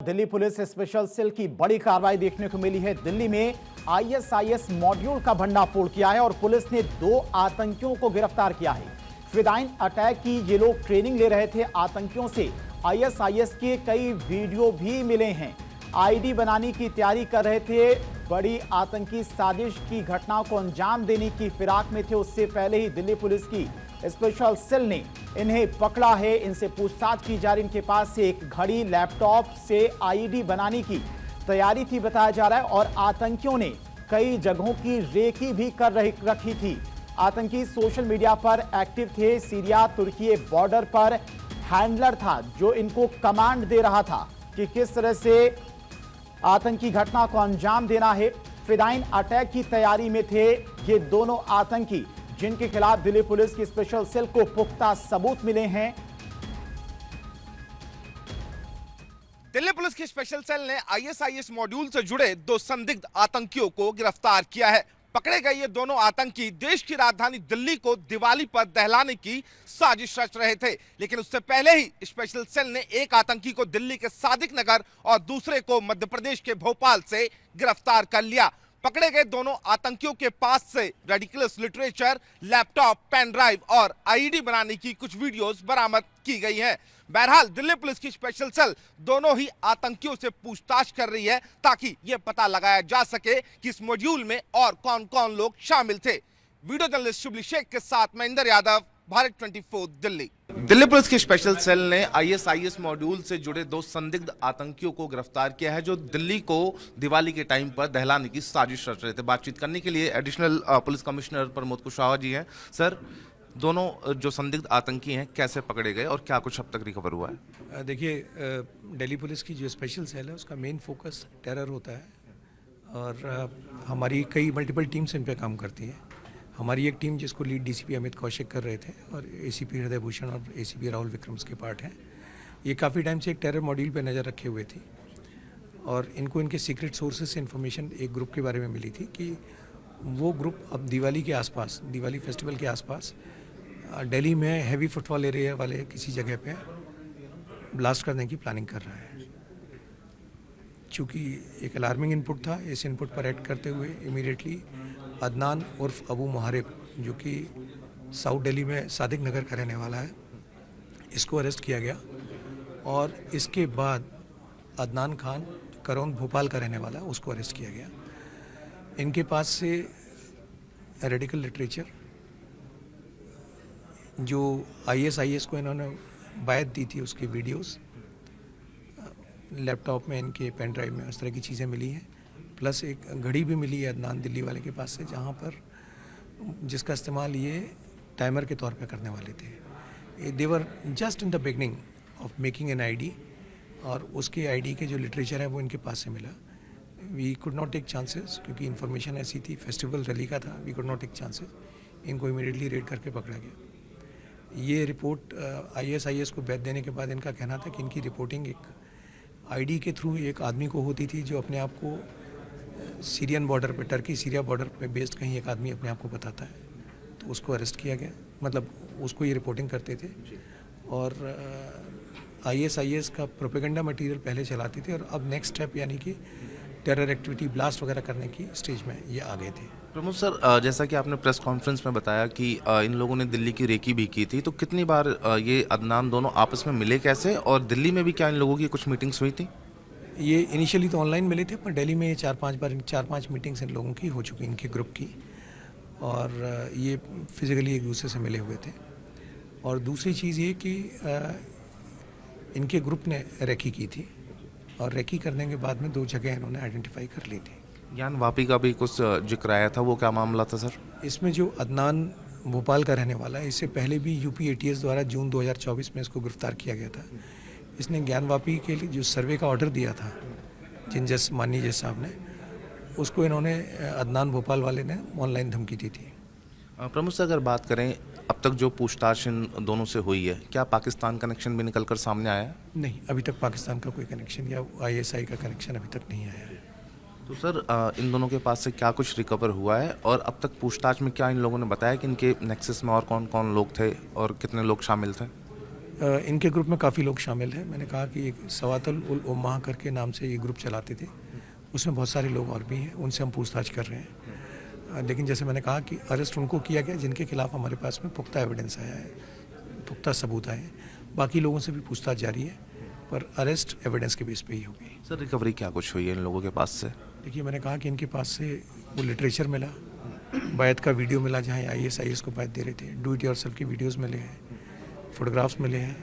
Delhi police special cell की बड़ी कार्रवाई देखने को मिली है। दिल्ली में आईएसआईएस मॉड्यूल का भंडाफोड़ किया है और पुलिस ने 2 आतंकियों को गिरफ्तार किया है। फिदाइन अटैक की ये लोग ट्रेनिंग ले रहे थे। आतंकियों से आईएसआईएस के कई वीडियो भी मिले हैं। आईडी बनाने की तैयारी कर रहे थे। बड़ी आतंकी साजिश की घटनाओं को अंजाम देने की फिराक में थे। उससे पहले ही दिल्ली पुलिस की स्पेशल सेल ने इन्हें पकड़ा है। इनसे पूछताछ की जा रही। इनके पास से एक घड़ी, लैपटॉप से आईडी बनाने की तैयारी थी बताया जा रहा है और आतंकियों ने कई जगहों की रेकी भी कर रखी थी। आतंकी सोशल मीडिया पर एक्टिव थे। सीरिया तुर्की बॉर्डर पर हैंडलर था जो इनको कमांड दे रहा था कि किस तरह से आतंकी घटना को अंजाम देना है। फिदाइन अटैक की तैयारी में थे ये दोनों आतंकी, जिनके खिलाफ दिल्ली पुलिस की स्पेशल सेल को पुख्ता सबूत मिले हैं। दिल्ली पुलिस की स्पेशल सेल ने आईएसआईएस मॉड्यूल से जुड़े 2 संदिग्ध आतंकियों को गिरफ्तार किया है। पकड़े गए ये दोनों आतंकी देश की राजधानी दिल्ली को दिवाली पर दहलाने की साजिश रच रहे थे, लेकिन उससे पहले ही स्पेशल सेल ने एक आतंकी को दिल्ली के सादिक नगर और दूसरे को मध्य प्रदेश के भोपाल से गिरफ्तार कर लिया। पकड़े गए दोनों आतंकियों के पास से ridiculous literature, laptop, pen drive और आईडी बनाने की कुछ वीडियोस बरामद की गई हैं। बहरहाल दिल्ली पुलिस की स्पेशल सेल दोनों ही आतंकियों से पूछताछ कर रही है ताकि यह पता लगाया जा सके कि इस मॉड्यूल में और कौन कौन लोग शामिल थे। वीडियो जर्नलिस्ट शुभली शेख के साथ महेंद्र यादव, भारत 24 दिल्ली। दिल्ली पुलिस की स्पेशल सेल ने आईएसआईएस मॉड्यूल से जुड़े 2 संदिग्ध आतंकियों को गिरफ्तार किया है जो दिल्ली को दिवाली के टाइम पर दहलाने की साजिश रच रहे थे। बातचीत करने के लिए additional police commissioner Pramod Kushwaha ji हैं। सर, दोनों जो संदिग्ध आतंकी हैं कैसे पकड़े गए और क्या कुछ अब तक रिकवर हुआ है? देखिए, दिल्ली पुलिस की जो स्पेशल सेल है उसका मेन फोकस टेरर होता है और हमारी कई मल्टीपल टीम्स इन पे काम करती हैं। हमारी एक टीम जिसको लीड डीसीपी अमित कौशिक कर रहे थे और एसीपी हृदय भूषण और एसीपी राहुल विक्रम्स के पार्ट हैं। ये काफ़ी टाइम से एक टेरर मॉड्यूल पे नज़र रखे हुए थी और इनको इनके सीक्रेट सोर्सेज से इन्फॉर्मेशन एक ग्रुप के बारे में मिली थी कि वो ग्रुप अब दिवाली के आसपास, दिवाली फेस्टिवल के आसपास दिल्ली में हैवी फुटफॉल एरिया वाले किसी जगह पे ब्लास्ट करने की प्लानिंग कर रहा है। चूँकि एक अलार्मिंग इनपुट था, इस इनपुट पर एक्ट करते हुए इमीडिएटली अदनान उर्फ अबू मुहारिब, जो कि साउथ दिल्ली में सादिक नगर का रहने वाला है, इसको अरेस्ट किया गया और इसके बाद अदनान खान करौंद भोपाल का रहने वाला, उसको अरेस्ट किया गया। इनके पास से रेडिकल लिटरेचर, जो आईएसआईएस को इन्होंने बायत दी थी, उसकी वीडियोस, लैपटॉप में इनके पेन ड्राइव में उस तरह की चीज़ें मिली हैं। प्लस एक घड़ी भी मिली है अदनान दिल्ली वाले के पास से, जहाँ पर जिसका इस्तेमाल ये टाइमर के तौर पे करने वाले थे। They were just in the beginning of making an ID और उसके आईडी के जो लिटरेचर है वो इनके पास से मिला। We could not take chances क्योंकि इन्फॉर्मेशन ऐसी थी, फेस्टिवल रैली का था। We could not take chances, इनको इमीडिएटली रेड करके पकड़ा गया। ये रिपोर्ट आईएसआईएस को बैच देने के बाद इनका कहना था कि इनकी रिपोर्टिंग एक आईडी के थ्रू एक आदमी को होती थी जो अपने आप को सीरियन बॉर्डर पे, टर्की सीरिया बॉर्डर पे बेस्ड कहीं एक आदमी अपने आप को बताता है, तो उसको अरेस्ट किया गया। मतलब उसको ये रिपोर्टिंग करते थे और आईएसआईएस का प्रोपेगेंडा मटेरियल पहले चलाते थे और अब नेक्स्ट स्टेप यानी कि टेरर एक्टिविटी, ब्लास्ट वगैरह करने की स्टेज में ये आ गए थे। प्रमोद सर, जैसा कि आपने प्रेस कॉन्फ्रेंस में बताया कि इन लोगों ने दिल्ली की रेकी भी की थी, तो कितनी बार ये अदनान दोनों आपस में मिले कैसे और दिल्ली में भी क्या इन लोगों की कुछ मीटिंग्स हुई थी? ये इनिशियली तो ऑनलाइन मिले थे, पर दिल्ली में 4-5 मीटिंग्स इन लोगों की हो चुकी, इनके ग्रुप की, और ये फिजिकली एक दूसरे से मिले हुए थे। और दूसरी चीज़ ये कि इनके ग्रुप ने रेकी की थी और रेकी करने के बाद में 2 जगह इन्होंने आइडेंटिफाई कर ली थी। ज्ञान वापी का भी कुछ जिक्र आया था, वो क्या मामला था सर? इसमें जो अदनान भोपाल का रहने वाला है, इससे पहले भी यूपी एटीएस द्वारा जून 2024 में इसको गिरफ्तार किया गया था। इसने ज्ञान वापी के लिए जो सर्वे का ऑर्डर दिया था माननीय जज साहब ने, उसको इन्होंने अदनान भोपाल वाले ने ऑनलाइन धमकी दी थी। प्रमुख से अगर बात करें, अब तक जो पूछताछ इन दोनों से हुई है, क्या पाकिस्तान कनेक्शन भी निकल कर सामने आया है? नहीं, अभी तक पाकिस्तान का कोई कनेक्शन या आईएसआई का कनेक्शन अभी तक नहीं आया है। तो सर, इन दोनों के पास से क्या कुछ रिकवर हुआ है और अब तक पूछताछ में क्या इन लोगों ने बताया कि इनके नेक्सस में और कौन कौन लोग थे और कितने लोग शामिल थे? इनके ग्रुप में काफ़ी लोग शामिल हैं। मैंने कहा कि एक सवातुल उल उम्मा करके नाम से ये ग्रुप चलाते थे, उसमें बहुत सारे लोग और भी हैं, उनसे हम पूछताछ कर रहे हैं। लेकिन जैसे मैंने कहा कि अरेस्ट उनको किया गया जिनके खिलाफ हमारे पास में पुख्ता एविडेंस आया है, पुख्ता सबूत आए हैं। बाकी लोगों से भी पूछताछ जारी है, पर अरेस्ट एविडेंस के बेस पे ही होगी। सर रिकवरी क्या कुछ हुई है इन लोगों के पास से? देखिए, मैंने कहा कि इनके पास से वो लिटरेचर मिला, बैत का वीडियो मिला जहाँ IAS को बैत दे रहे थे, डू इट योरसेल्फ की वीडियोस मिले हैं, फोटोग्राफ्स मिले हैं,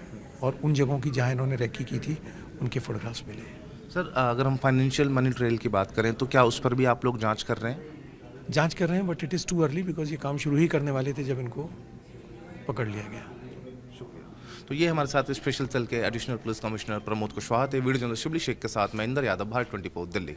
और उन जगहों की जहाँ इन्होंने रैकी की थी उनके फोटोग्राफ्स मिले हैं। सर अगर हम फाइनेंशियल मनी ट्रेल की बात करें तो क्या उस पर भी आप लोग जांच कर रहे हैं? जांच कर रहे हैं, but it is too early because ये काम शुरू ही करने वाले थे जब इनको पकड़ लिया गया। तो ये हमारे साथ स्पेशल सेल के additional police commissioner Pramod Kushwaha थे। वीडियो जर्नलिस्ट शिबली शेख के साथ मैं इंदर यादव, भारत 24 दिल्ली।